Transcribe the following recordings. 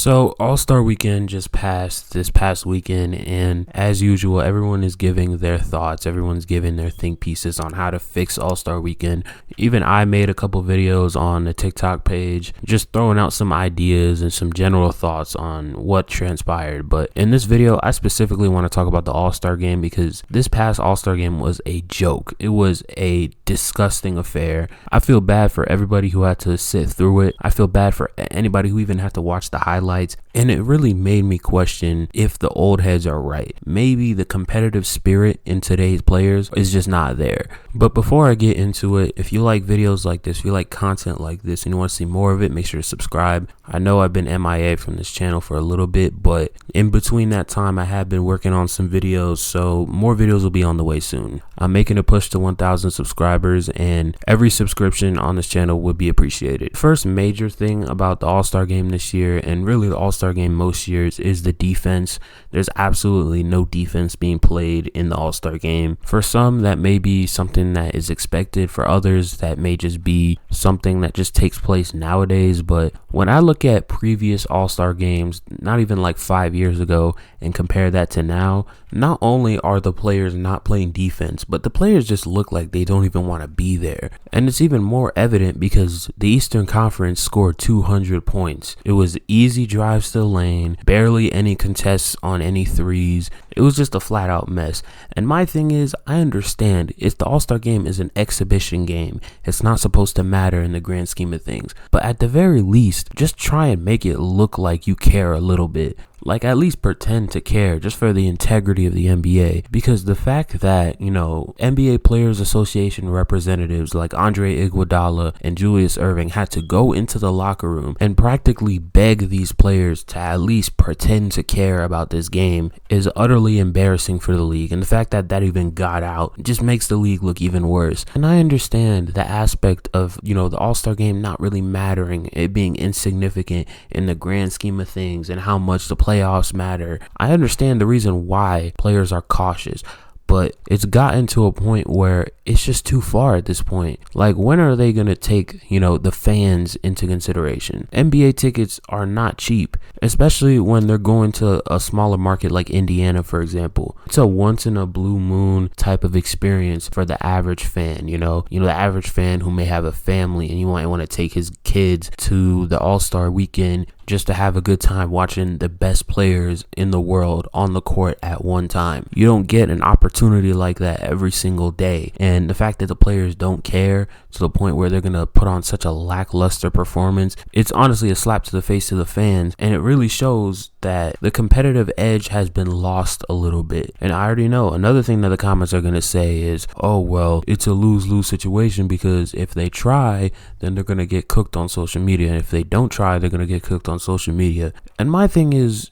So All-Star Weekend just passed this past weekend, and as usual, everyone is giving their thoughts. Everyone's giving their think pieces on how to fix All-Star Weekend. Even I made a couple videos on the TikTok page, just throwing out some ideas and some general thoughts on what transpired. But in this video, I specifically want to talk about the All-Star Game because this past All-Star Game was a joke. It was a disgusting affair. I feel bad for everybody who had to sit through it. I feel bad for anybody who even had to watch the highlights, and it really made me question if the old heads are right. Maybe the competitive spirit in today's players is just not there. But before I get into it, if you like videos like this, if you like content like this and you want to see more of it, make sure to subscribe. I know I've been MIA from this channel for a little bit, but in between that time I have been working on some videos, so more videos will be on the way soon. I'm making a push to 1,000 subscribers, and every subscription on this channel would be appreciated. First major thing about the All-Star Game this year, and really the All-Star Game most years, is the defense. There's absolutely no defense being played in the All-Star Game. For some, that may be something that is expected. For others, that may just be something that just takes place nowadays. But when I look at previous All-Star Games, not even like 5 years ago, and compare that to now, not only are the players not playing defense, but the players just look like they don't even want to be there. And it's even more evident because the Eastern Conference scored 200 points. It was easy drives to the lane, barely any contests on any threes. It was just a flat out mess. And my thing is, I understand if the All-Star Game is an exhibition game, it's not supposed to matter in the grand scheme of things. But at the very least, just try and make it look like you care a little bit. Like, at least pretend to care, just for the integrity of the NBA. Because the fact that, NBA Players Association representatives like Andre Iguodala and Julius Erving had to go into the locker room and practically beg these players to at least pretend to care about this game is utterly embarrassing for the league. And the fact that that even got out just makes the league look even worse. And I understand the aspect of, the All-Star Game not really mattering, it being insignificant in the grand scheme of things and how much the playoffs matter. I understand the reason why players are cautious, but it's gotten to a point where it's just too far at this point. Like, when are they going to take, the fans into consideration? NBA tickets are not cheap, especially when they're going to a smaller market like Indiana, for example. It's a once in a blue moon type of experience for the average fan, the average fan who may have a family and you might want to take his kids to the All-Star Weekend just to have a good time watching the best players in the world on the court at one time. You don't get an opportunity like that every single day. And the fact that the players don't care to the point where they're going to put on such a lackluster performance, it's honestly a slap to the face to the fans. And it really shows that the competitive edge has been lost a little bit. And I already know another thing that the comments are going to say is, oh, well, it's a lose-lose situation because if they try, then they're going to get cooked on social media. And if they don't try, they're going to get cooked on social media. And my thing is,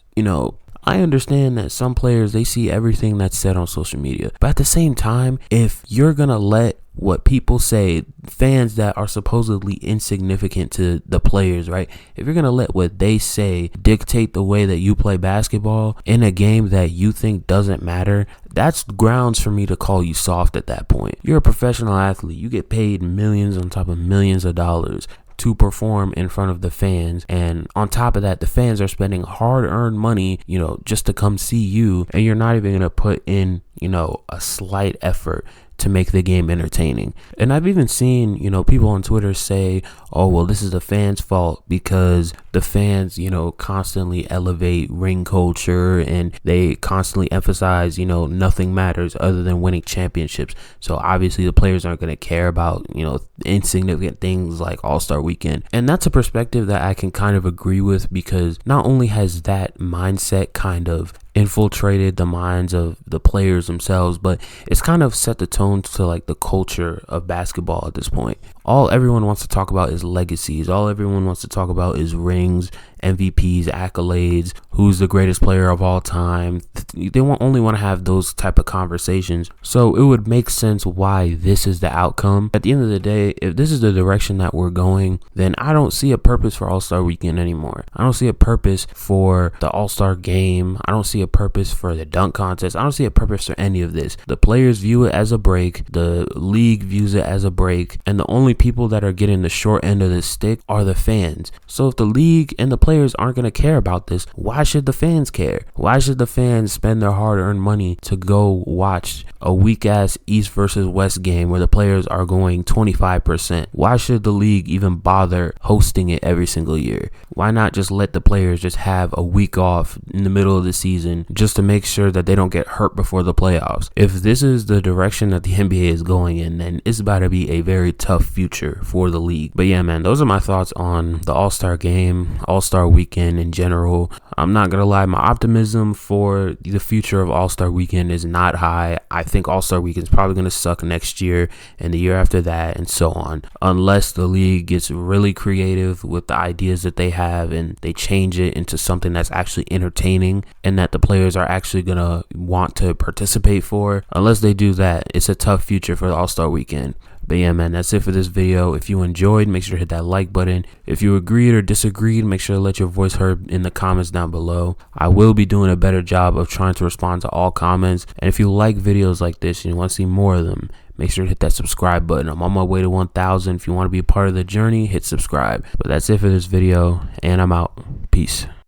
I understand that some players, they see everything that's said on social media. But at the same time, if you're going to let what people say, fans that are supposedly insignificant to the players, right? If you're going to let what they say dictate the way that you play basketball in a game that you think doesn't matter, that's grounds for me to call you soft at that point. You're a professional athlete. You get paid millions on top of millions of dollars to perform in front of the fans, and on top of that, the fans are spending hard-earned money, just to come see you, and you're not even going to put in, a slight effort to make the game entertaining. And I've even seen, people on Twitter say, oh, well, this is the fans' fault because the fans, constantly elevate ring culture and they constantly emphasize, nothing matters other than winning championships. So obviously the players aren't going to care about, insignificant things like All-Star Weekend. And that's a perspective that I can kind of agree with, because not only has that mindset kind of infiltrated the minds of the players themselves, but it's kind of set the tone to like the culture of basketball at this point. All everyone wants to talk about is legacies. All everyone wants to talk about is rings, MVPs, accolades, who's the greatest player of all time. They only want to have those type of conversations. So it would make sense why this is the outcome. At the end of the day, if this is the direction that we're going, then I don't see a purpose for All-Star Weekend anymore. I don't see a purpose for the All-Star Game. I don't see a purpose for the dunk contest. I don't see a purpose for any of this. The players view it as a break. The league views it as a break. And the only people that are getting the short end of the stick are the fans. So if the league and the players aren't going to care about this, why should the fans care? Why should the fans spend their hard-earned money to go watch a weak-ass East versus West game where the players are going 25%? Why should the league even bother hosting it every single year? Why not just let the players just have a week off in the middle of the season just to make sure that they don't get hurt before the playoffs? If this is the direction that the NBA is going in, then it's about to be a very tough future for the league. But yeah, man, those are my thoughts on the All-Star game, All-Star weekend in general. I'm not gonna lie, my optimism for the future of All-Star weekend is not high. I think All-Star weekend is probably gonna suck next year and the year after that and so on, unless the league gets really creative with the ideas that they have and they change it into something that's actually entertaining and that the players are actually gonna want to participate for. Unless they do that, it's a tough future for the All-Star weekend. But yeah, man, that's it for this video. If you enjoyed, make sure to hit that like button. If you agreed or disagreed, make sure to let your voice heard in the comments down below. I will be doing a better job of trying to respond to all comments. And if you like videos like this and you want to see more of them, make sure to hit that subscribe button. I'm on my way to 1,000. If you want to be a part of the journey, hit subscribe. But that's it for this video, and I'm out. Peace.